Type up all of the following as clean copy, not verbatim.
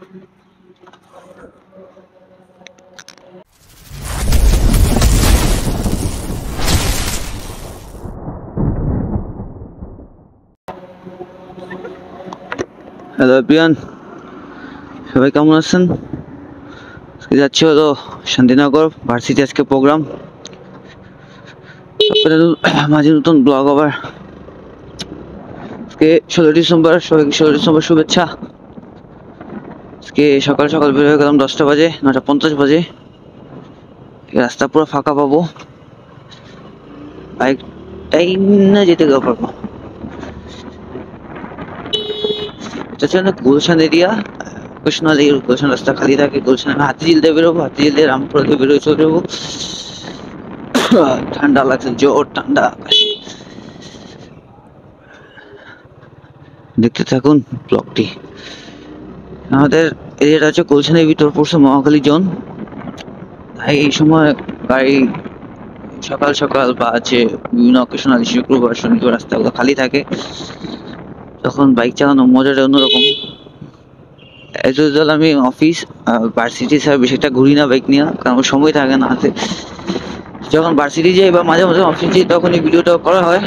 Hello everyone, সবাই কেমন আছেন? আজকে যাচ্ছি হলো শান্তিনগর ভার্সিটি, আজকে প্রোগ্রাম। মাঝে নতুন ব্লগ আবার। আজকে 16 ডিসেম্বর, সবাইকে 16 ডিসেম্বর শুভেচ্ছা। আজকে সকাল সকাল বের হয়ে গেলাম 10টা বাজে, 9:50 বাজে। রাস্তা পুরো ফাঁকা পাবো, বাইক টাইম না যেতে পারবো। এটা হচ্ছে গুলশান এরিয়া, গুলশান রাস্তা খালি থাকে। গুলশান হাতিঝিল দিয়ে বেরোবো, হাতিঝিল দিয়ে রামপুরা দিয়ে বেরোয় চলে যাবো। ঠান্ডা লাগছে, জোর ঠান্ডা। দেখতে থাকুন ব্লগটি। আমাদের এরিয়াটা হচ্ছে গুলশানের ভিতর পড়ছে, মহাখালী জোন। তাই এই সময় গাড়ি সকাল সকাল বা আছে বিভিন্ন অকেশনাল শুক্রবার শনিবার রাস্তাগুলো খালি থাকে, তখন বাইক চালানো মজাটা অন্যরকম। এজ ইউজুয়াল আমি অফিস ভার্সিটি ছাড়া বেশি একটা ঘুরি না বাইক নিয়ে, কারণ সময় থাকে না হাতে। যখন ভার্সিটি যাই বা মাঝে মাঝে অফিস যাই, তখন এই ভিডিওটা করা হয়।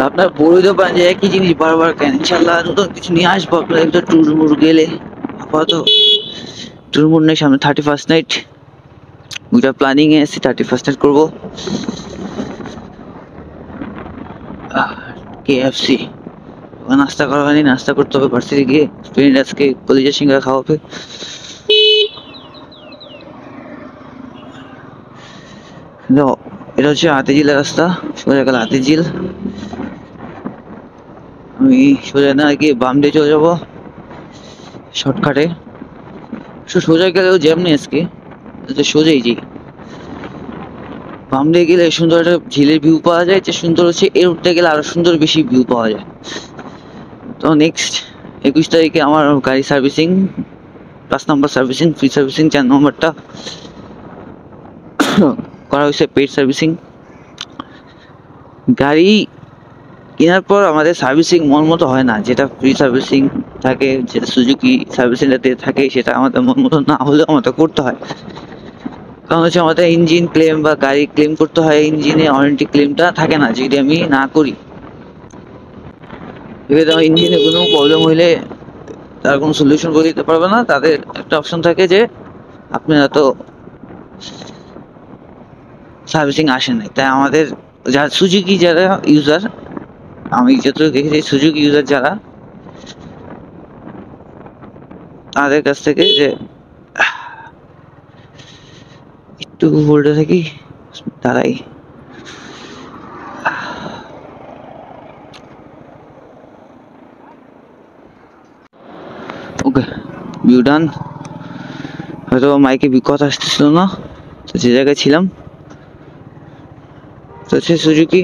আপনার বলতে পারেন যে একই জিনিস বারবার কেন। ইনশাল্লাহ নতুন কিছু নিয়ে আসবো আপনার একটা ট্যুর মুর গেলে। আপাতত ট্যুর মুর নেই, সামনে 31st নাইট, ওইটা প্ল্যানিং এ আছি। 31st নাইট করবো KFC। নাস্তা করা হয়নি, নাস্তা করতে হবে ভার্সিটি গিয়ে। ফ্রেন্ড আজকে কলিজা সিঙ্গারা খাওয়াবে। এটা হচ্ছে হাতিঝিলের রাস্তা, সোজা গেলে হাতিঝিল। আমি সোজা না গিয়ে বাম দিয়ে চলে যাবো শর্টকাটে। সোজা গেলেও জ্যাম নেই আজকে, সোজাই যাই। বাম দিয়ে গেলে সুন্দর একটা ঝিলের ভিউ পাওয়া যায়। যে সুন্দর হচ্ছে এর উঠতে গেলে আরো সুন্দর বেশি ভিউ পাওয়া যায়। তো নেক্সট 21 তারিখে আমার গাড়ি সার্ভিসিং, 5 নম্বর সার্ভিসিং, ফ্রি সার্ভিসিং। 4 নম্বরটা করা হয়েছে পেড সার্ভিসিং। গাড়ি কেনার পর আমাদের সার্ভিসিং মন মতো হয় না। যেটা ফ্রি সার্ভিসিং থাকে, যেটা সুজুকি সার্ভিসিংটাতে থাকে, সেটা আমাদের মন মতো না হলেও আমাদের করতে হয়। কারণ হচ্ছে আমাদের ইঞ্জিন ক্লেম বা গাড়ি ক্লেম করতে হয়, ইঞ্জিনে ওয়ারেন্টি ক্লেমটা থাকে না যদি আমি না করি। এবার আমার ইঞ্জিনে কোনো প্রবলেম হইলে তারা কোনো সলিউশন করে দিতে পারবে না। তাদের একটা অপশন থাকে যে আপনারা তো সার্ভিসিং আসেন নাই। তাই আমাদের যারা সুজুকি যারা ইউজার, আমি যতটুকু দেখেছি সুজুকি ইউজার যারা, তাদের কাছ থেকে যে একটু হোল্ডে থাকি তারাই ওকে ভিউ ডান। হয়তো মাইকে কথা আসতেছিল না, তো যে জায়গায় ছিলাম। তো সে সুজুকি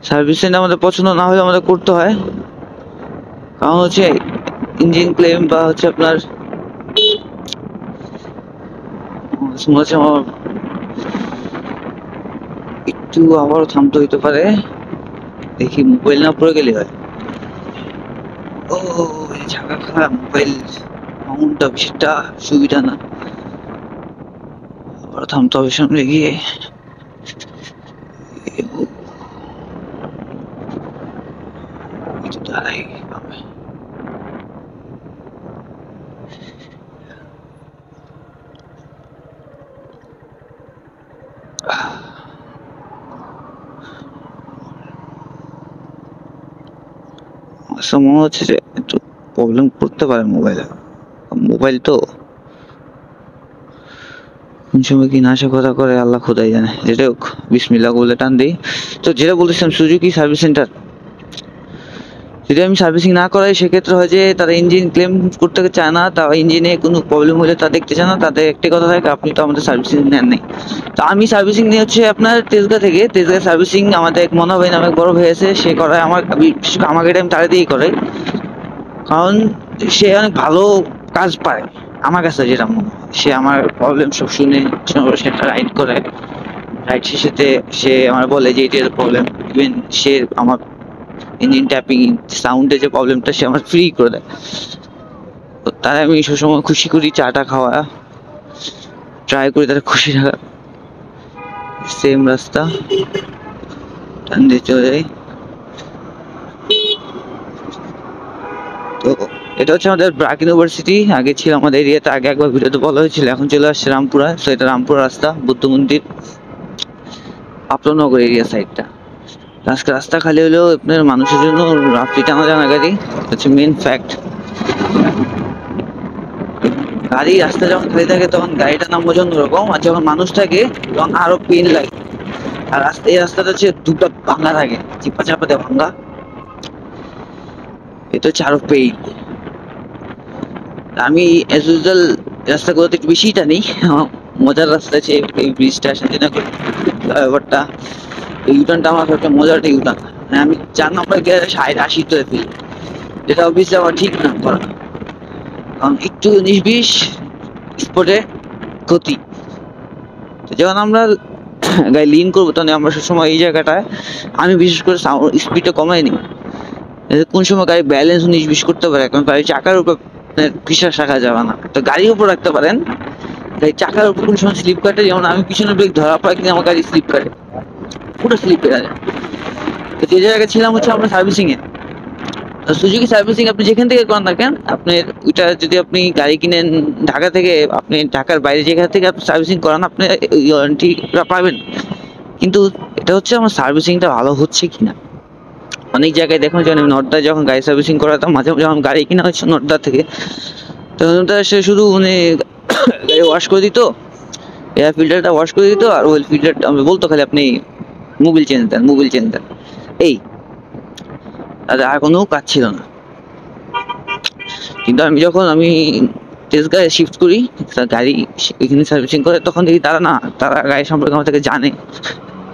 সার্ভিসিং আমাদের পছন্দ না হলে আমাদের করতে হয়। কারণ হচ্ছে ইঞ্জিন ক্লেম বা হচ্ছে আপনার আমার একটু আবারও থামতে হইতে পারে। দেখি মোবাইল না পড়ে গেলে হয়। ও ঝাঁকা খারাপ, মোবাইল মাউন্টটা বেশিটা সুবিধা না। আবার থামতে হবে সামনে গিয়ে। দাঁড়াই মনে হচ্ছে যে একটু প্রবলেম করতে পারে মোবাইল তো কোন সময় কি নাশা কথা করে আল্লাহ খোদাই জানে। যেটা হোক বিসমিল্লাহ বলে টান দিই। তো যেটা বলতেছিলাম সুজুকি সার্ভিস সেন্টার, যদি আমি সার্ভিসিং না করাই সেক্ষেত্রে হয় যে তারা ইঞ্জিন ক্লেম করতে চায় না, তা ইঞ্জিনে কোনো প্রবলেম হলে তা দেখতে চায় না। তাদের একটি কথা থাকে, আপনি তো আমাদের সার্ভিসিং নেন নাই। তো আমি সার্ভিসিং নিয়ে হচ্ছে আপনার তেজগাঁ থেকে। তেজগাঁ সার্ভিসিং আমাদের এক মনা ভাই নামে বড় ভাই আছে, সে করায়। আমাকে টাইম তারা দিয়েই করে, কারণ সে অনেক ভালো কাজ পায় আমার কাছে যেটা মনে হয়। সে আমার প্রবলেম সব শুনে সেটা রাইড করে, রাইড শেষেতে সে আমার বলে যে এটার প্রবলেম। ইভেন সে আমার ইঞ্জিন ট্যাপিং সাউন্ডে যে প্রবলেমটা সে আমার ফ্রি করে দেয়। তাই আমি সবসময় খুশি করি চাটা খাওয়া, ট্রাই করি তারা খুশি রাখা। সেম রাস্তা, টান দিয়ে চলে যাই। তো এটা হচ্ছে আমাদের ব্র্যাক ইউনিভার্সিটি। আগে ছিল আমাদের এরিয়াতে, আগে একবার ভিডিওতে বলা হয়েছিল, এখন চলে আসছে রামপুরা। তো এটা রামপুরা রাস্তা, বুদ্ধ মন্দির, আপনগর এরিয়া সাইডটা। আজকে রাস্তা খালি হলেও আপনার মানুষের জন্য রাত্রি টানা জানা গাড়ি হচ্ছে মেন ফ্যাক্ট। গাড়ি রাস্তা যখন খালি থাকে তখন গাড়িটা নামবো অন্যরকম, আর যখন মানুষ থাকে তখন আরো পেন লাগে। আর এই রাস্তাটা হচ্ছে দুটো ভাঙা থাকে, চিপা চাপা দিয়ে ভাঙা, এটা হচ্ছে আরো পেইন। আমি এজ ইউজুয়াল রাস্তাগুলোতে একটু বেশি টানি। মজার রাস্তা আছে এই ব্রিজটা, শান্তিনগর ব্যাপারটা, এই ইউটার্নটা আমার একটা মজার একটা ইউটার্ন। আমি 4 নম্বর গিয়ে 60-80 তো ফেলি, যেটা অবভিয়াসলি আমার ঠিক না করা, কারণ একটু 19-20 স্পটে ক্ষতি। তো যখন আমরা গাড়ি লিন করবো তখন আমরা সবসময় এই জায়গাটায় আমি বিশেষ করে স্পিডটা কমাই নিই। কোন সময় গাড়ি ব্যালেন্স 19-20 করতে পারে, কারণ গাড়ির চাকার উপর বিশ্বাস রাখা যাবে না। তো গাড়ির উপর রাখতে পারেন, গাড়ির চাকার উপর কোন সময় স্লিপ কাটে, যেমন আমি পিছনে ব্রেক ধরা পড়ে কিন্তু আমার গাড়ি স্লিপ কাটে, পুরো স্লিপ কেটে যায়। তো যে জায়গায় ছিলাম হচ্ছে আমরা সার্ভিসিং এ। সুজুকি সার্ভিসিং আপনি যেখান থেকে করেন থাকেন, আপনার ওইটা যদি আপনি গাড়ি কিনেন ঢাকা থেকে, আপনি ঢাকার বাইরে যেখান থেকে আপনি সার্ভিসিং করান, আপনি ওয়ারেন্টিটা পাবেন। কিন্তু এটা হচ্ছে আমার সার্ভিসিংটা ভালো হচ্ছে কিনা। অনেক জায়গায় দেখুন, যেমন নর্দায় যখন গাড়ি সার্ভিসিং করাতাম, মাঝে মাঝে যখন গাড়ি কিনা হচ্ছে নর্দা থেকে, তখন সে শুধু মানে গাড়ি ওয়াশ করে দিত, এয়ার ফিল্টারটা ওয়াশ করে দিত, আর ওয়েল ফিল্টারটা আমি বলতো খালি আপনি মোবিল চেঞ্জ দেন, মোবিল চেঞ্জ দেন, এই আর কোনো কাজ ছিল না। কিন্তু আমি যখন টেস্ট গাড়ি শিফট করি, গাড়ি এখানে সার্ভিসিং করে, তখন দেখি তারা গাড়ি সম্পর্কে আমার থেকে জানে,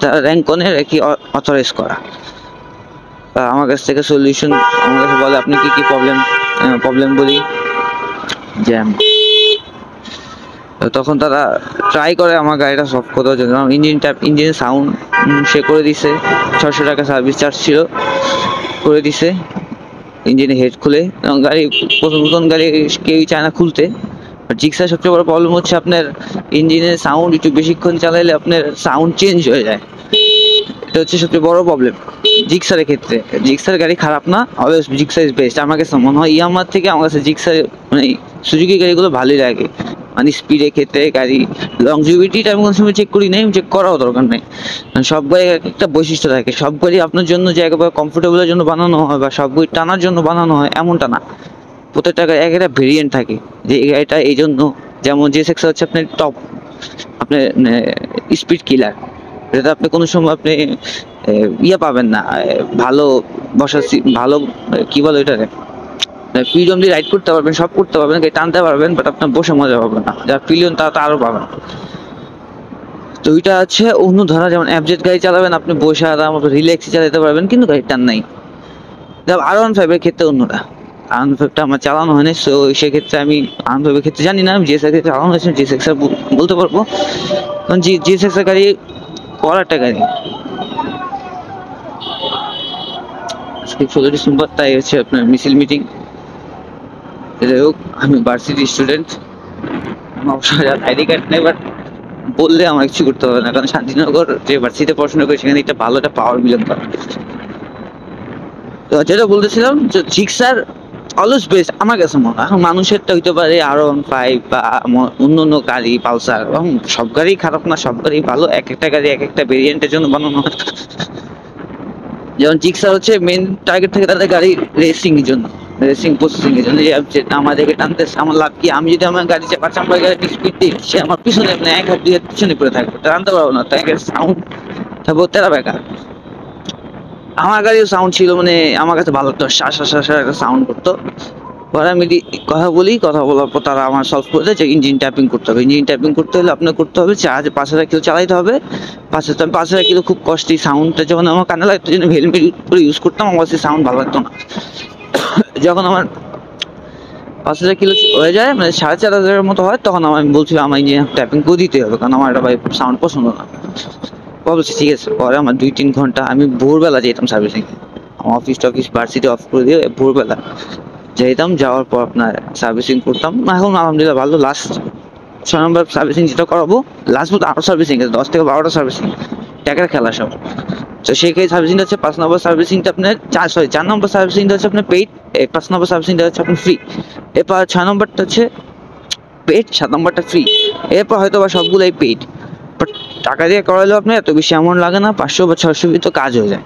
তারা র্যাঙ্ক কনে কি অথরাইজ করা, আমার কাছ থেকে সলিউশন আমার কাছে বলে আপনি কি কি প্রবলেম বলি জ্যাম, তখন তারা ট্রাই করে আমার গাড়িটা সলভ করার জন্য। ইঞ্জিনের সাউন্ড সে করে দিছে, 600 টাকা সার্ভিস চার্জ ছিল, করে দিছে। ইঞ্জিনের হেড খুলে, গাড়ি নতুন গাড়ি কেউই চায় না খুলতে। জিক্সার সবচেয়ে বড় প্রবলেম হচ্ছে আপনার ইঞ্জিনের সাউন্ড একটু বেশিক্ষণ চালাইলে আপনার সাউন্ড চেঞ্জ হয়ে যায়, এটা হচ্ছে সবচেয়ে বড় প্রবলেম জিক্সারের ক্ষেত্রে। জিক্সার গাড়ি খারাপ না, অলওয়েজ জিক্সার ইজ বেস্ট। আমার কাছে মনে হয় ইয়ামাহার থেকে আমার কাছে জিক্সার মানে সুজুকি গাড়িগুলো ভালোই লাগে, মানে স্পিডের ক্ষেত্রে, গাড়ি লংজিভিটিটা আমি কোনো সময় চেক করি নাই, চেক করাও দরকার নেই। সব গাড়ি একটা বৈশিষ্ট্য থাকে, সব গাড়ি আপনার জন্য যে একেবারে কমফোর্টেবলের জন্য বানানো হয় বা সব গাড়ি টানার জন্য বানানো হয় এমনটা না। প্রত্যেকটা গাড়ি একটা ভেরিয়েন্ট থাকে, যে এই গাড়িটা এই জন্য, যেমন জেএসএক্স হচ্ছে আপনার টপ, আপনার স্পিড কিলার, এটা আপনি কোনো সময় আপনি ইয়ে পাবেন না, ভালো বসার ভালো কি বলে এটাকে, ফ্রিডম দিয়ে রাইড করতে পারবেন, সব করতে পারবেন, টানতে পারবেন, বাট আপনার বসে মজা পাবেন না। যার ফিলিয়ন তারা আরো পাবেন। তো ওইটা আছে অন্য ধারা, যেমন অ্যাবজেট গাড়ি চালাবেন আপনি বসে আরাম রিল্যাক্সে চালাতে পারবেন, কিন্তু গাড়ির টান নাই। R15 এর ক্ষেত্রে অন্যটা, R15টা আমার চালানো হয়নি, সো সেক্ষেত্রে আমি R15 এর ক্ষেত্রে জানি না। আমি জিএসএক্স এর চালানো হয়েছে, জিএসএক্স এর বলতে পারবো, কারণ জিএসএক্স এর গাড়ি করাটা গাড়ি। আজকে 16 ডিসেম্বর, তাই হচ্ছে আপনার মিছিল মিটিং। যাই হোক, আমি ভার্সিটি স্টুডেন্ট, আমার অবশ্যই আইডি কার্ড নেই, বাট বললে আমার কিছু করতে হবে না, কারণ শান্তিনগর যে ভার্সিটিতে পড়াশোনা করি সেখানে একটা ভালো একটা পাওয়ার বিলং করে। তো যেটা বলতেছিলাম, যে জিক্সার অলওয়েজ বেস্ট আমার কাছে মনে হয়। এখন মানুষেরটা হইতে পারে R15 বা অন্য অন্য গাড়ি, পালসার, সব গাড়ি খারাপ না, সব গাড়ি ভালো, এক একটা গাড়ি এক একটা ভেরিয়েন্টের জন্য বানানো হয়। যেমন জিক্সার হচ্ছে মেন টার্গেট থাকে তাদের গাড়ি রেসিং এর জন্য, রেসিং প্রসেসিং এর জন্য, আমাদেরকে টানতে আমার লাভ কি, আমি যদি আমার গাড়ি চাপা চাম্পার গাড়ি স্পিড দিই, সে আমার পিছনে মানে 1 হাত 2 হাত পিছনে পড়ে থাকবে, টানতে পারবো না, তাই সাউন্ড থাকবো তেরা বেকার। আমার গাড়িও সাউন্ড ছিল, মানে আমার কাছে ভালো লাগতো, শাস একটা সাউন্ড করতো। পরে আমি কথা বলার পর তারা আমার সলভ করে দেয় যে ইঞ্জিন ট্যাপিং করতে হবে। ইঞ্জিন ট্যাপিং করতে হলে আপনার করতে হবে 5,000 কিলো চালাইতে হবে। 5,000 কিলো খুব কষ্টই, সাউন্ডটা যখন আমার কানে লাগতো, জন্য হেলমেট করে ইউজ করতাম, আমার কাছে সাউন্ড ভালো লাগতো না। যখন আমার 5,000 কিলো হয়ে যায়, মানে 4,500 মতো হয়, তখন আমি বলছিলাম আমার ইঞ্জিন ট্যাপিং করে দিতে হবে, কারণ আমার এটা ভাই সাউন্ড পছন্দ না। বলছি ঠিক আছে। পরে আমার 2-3 ঘন্টা, আমি ভোরবেলা যেতাম সার্ভিসিং, আমার অফিস ভার্সিটি অফ করে দিয়ে ভোরবেলা যেতাম, যাওয়ার পর আপনার সার্ভিসিং করতাম। এখন আলহামদুলিল্লাহ ভালো। লাস্ট 6 নম্বর সার্ভিসিং যেটা করাবো, লাস্ট বলতে আরো সার্ভিসিং, 10 থেকে 12টা সার্ভিসিং, টাকার খেলা সব। তো সেই সার্ভিসিংটা হচ্ছে 5 নম্বর সার্ভিসিংটা আপনার 4 নম্বর সার্ভিসিংটা হচ্ছে আপনার পেইড, 5 নম্বর সার্ভিসিংটা হচ্ছে আপনার ফ্রি। এরপর 6 নম্বরটা হচ্ছে পেইড, 7 নম্বরটা ফ্রি। এরপর হয়তো বা সবগুলোই পেইড, বাট টাকা দিয়ে করালেও আপনার এত বেশি অ্যামাউন্ট লাগে না, 500 বা 600 তো কাজ হয়ে যায়।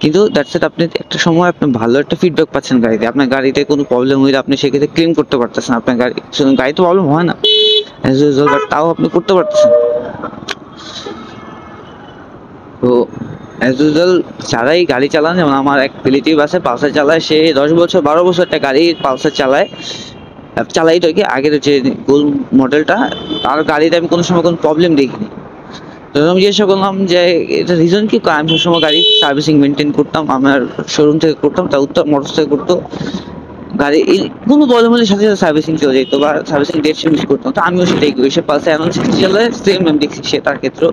কিন্তু দ্যাটস ইট, আপনি একটা সময় আপনি ভালো একটা ফিডব্যাক পাচ্ছেন গাড়িতে। আপনার গাড়িতে কোনো প্রবলেম হইলে আপনি সেক্ষেত্রে ক্লেম করতে পারতেছেন। আপনার গাড়িতে প্রবলেম হয় না অ্যাজ ইউজুয়াল, বাট তাও আপনি করতে পারতেছেন। তো অ্যাজ ইউজুয়াল যারাই গাড়ি চালান, যেমন আমার এক রিলেটিভ আছে পালসার চালায়, সে 10 বছর 12 বছর একটা গাড়ি পালসার চালাই তো কি আগের যে গোল মডেলটা, তার গাড়িতে আমি কোনো সময় কোনো প্রবলেম দেখিনি। তো আমি জিজ্ঞাসা করলাম যে এটা রিজন কি, আমি সবসময় গাড়ি সার্ভিসিং মেনটেন করতাম, আমার শোরুম থেকে করতাম, তা উত্তর মোটরস থেকে করতো। গাড়ি কোনো প্রবলেম হলে সাথে সাথে সার্ভিসিং চলে যেত বা সার্ভিসিং ডেট সে মিস করতাম। তো আমিও সেটাই করি। সে পালসে এমন সিটি চালায়, সেম আমি দেখছি সে তার ক্ষেত্রেও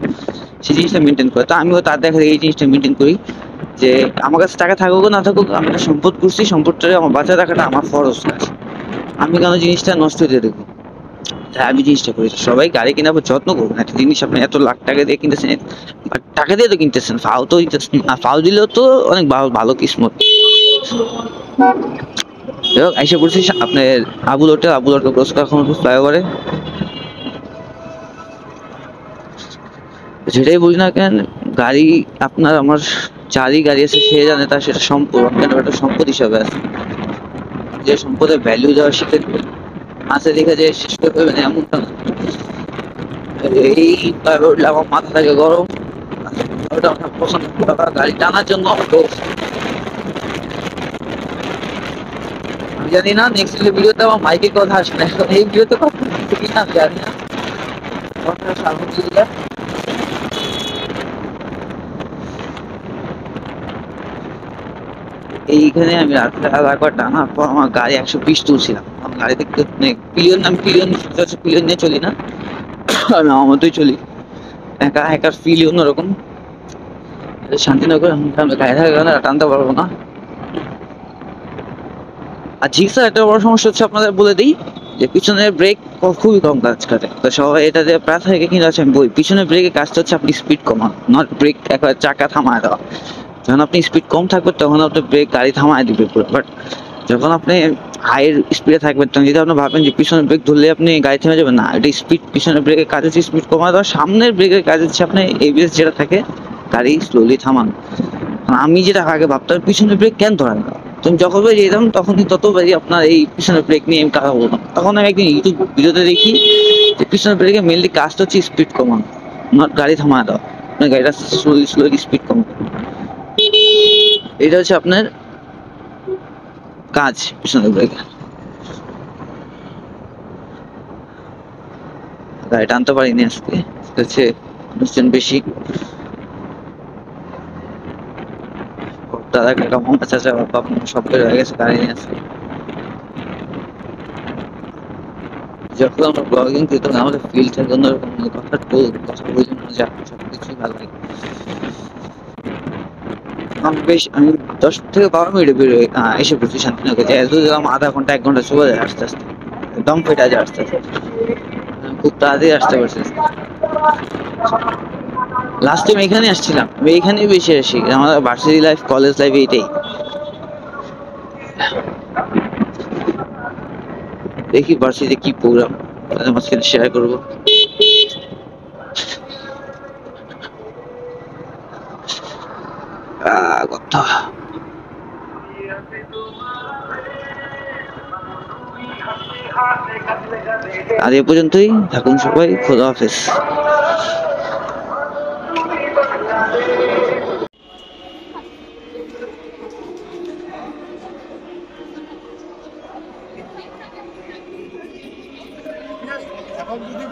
সেই জিনিসটা মেনটেন করে। তো আমিও তার দেখা এই জিনিসটা মেনটেন করি যে আমার কাছে টাকা থাকুক না থাকুক, আমি একটা সম্পদ করছি, সম্পদটাকে আমার বাঁচায় রাখাটা আমার ফরজ কাজ। আমি কেন জিনিসটা নষ্ট হতে দেবো? তাই আমি জিনিসটা করি। সবাই গাড়ি কেনার পর যত্ন করবেন। একটা জিনিস আপনি এত লাখ টাকা দিয়ে কিনতেছেন, টাকা দিয়ে তো কিনতেছেন, ফাও তো দিতেছেন না। ফাও দিলেও তো অনেক ভালো ভালো কিসমত। এসে পড়ছি আপনার আবুল হোটেল ক্রস করা এখন ফ্লাইওভারে। যেটাই বলি না কেন, গাড়ি আপনার আমার যারই গাড়ি আছে সে জানে তার সেটা সম্পদ, আপনার একটা সম্পদ হিসাবে আছে। যে সম্পদের ভ্যালু দেওয়া শিখে দেবেন, আছে দেখে যে শেষ করে দেবেন এমনটা না। এই উঠলে আমার মাথা থাকে গরম, ওটা আমার পছন্দ। গাড়ি টানার জন্য আমি জানি না নেক্সট ভিডিওতে আমার মাইকে কথা আসবে না, এখন এই ভিডিওতে কথা কি না জানি না। আলহামদুলিল্লাহ এইখানে আমি রাত্রে একবার টানার পর আমার গাড়ি 120 তুলছিলাম। আমার গাড়িতে পিলিয়ন নিয়ে চলি না, আমি আমার মতোই চলি, একা একার ফিল অন্যরকম। শান্তিনগর গাড়ি থাকার কারণে টানতে পারবো না। আর জিক্সার একটা বড় সমস্যা হচ্ছে, আপনাদের বলে দিই, যে পিছনের ব্রেক খুবই কম কাজ করে। তো সবাই এটা দিয়ে প্রায় থেকে কিন্তু আছে আমি বই, পিছনের ব্রেকের কাজটা হচ্ছে আপনি স্পিড কমান, নট ব্রেক একবার চাকা থামায় দেওয়া। যখন আপনি স্পিড কম থাকবে তখন আপনি ব্রেক গাড়ি থামায় দিবে পুরো, বাট যখন আপনি হাই স্পিডে থাকবেন তখন যদি আপনি ভাবেন যে পিছনের ব্রেক ধরলে আপনি গাড়ি থেমে যাবেন, না, এটা স্পিড, পিছনের ব্রেকের কাজ হচ্ছে স্পিড কমায় দেওয়া, সামনের ব্রেকের কাজ হচ্ছে আপনি এবিএস যেটা থাকে গাড়ি স্লোলি থামান। আমি যেটা আগে ভাবতাম পিছনের ব্রেক কেন ধরেন না, তুমি যখন যেতাম তখনই ততবারই আপনার এই পিছনের ব্রেক নিয়ে আমি কথা বলতাম। তখন আমি একদিন ইউটিউব ভিডিওতে দেখি যে পিছনের ব্রেকে মেনলি কাজটা হচ্ছে স্পিড কমানো, নট গাড়ি থামায় দেওয়া, আপনার গাড়িটা স্লোলি স্পিড কমানো। এটা হচ্ছে আপনার কাজ পিছনের ব্রেকে। গাড়ি টানতে পারিনি আজকে, হচ্ছে অনুষ্ঠান বেশি। দাদা কাকা মামা চাচা বাবা সব বের হয়ে গেছে, গাড়ি নিয়ে আসছে। যখন আমরা ব্লগিং করি তখন আমাদের ফিল থাকে অন্যরকম, কথা বলি না যে সবকিছুই ভালো লাগে। আমি 10 থেকে 12 মিনিটে বেরোয় এসে পড়ছি শান্তিনগর। যেহেতু আধা ঘন্টা 1 ঘন্টা চলে যায় আস্তে আস্তে, দম ফেটে যায় আস্তে আস্তে, খুব তাড়াতাড়ি আসতে পারছি। লাস্ট টাইম এখানে আসছিলাম, আমি এখানেই বেশি আসি, আমার ভার্সিটি লাইফ কলেজ লাইফ এইটাই। দেখি ভার্সিটিতে কি প্রোগ্রাম আমার সাথে শেয়ার করবো। কথা আর এ পর্যন্তই, থাকুন সবাই, খোদা হাফেজ। এখন যদি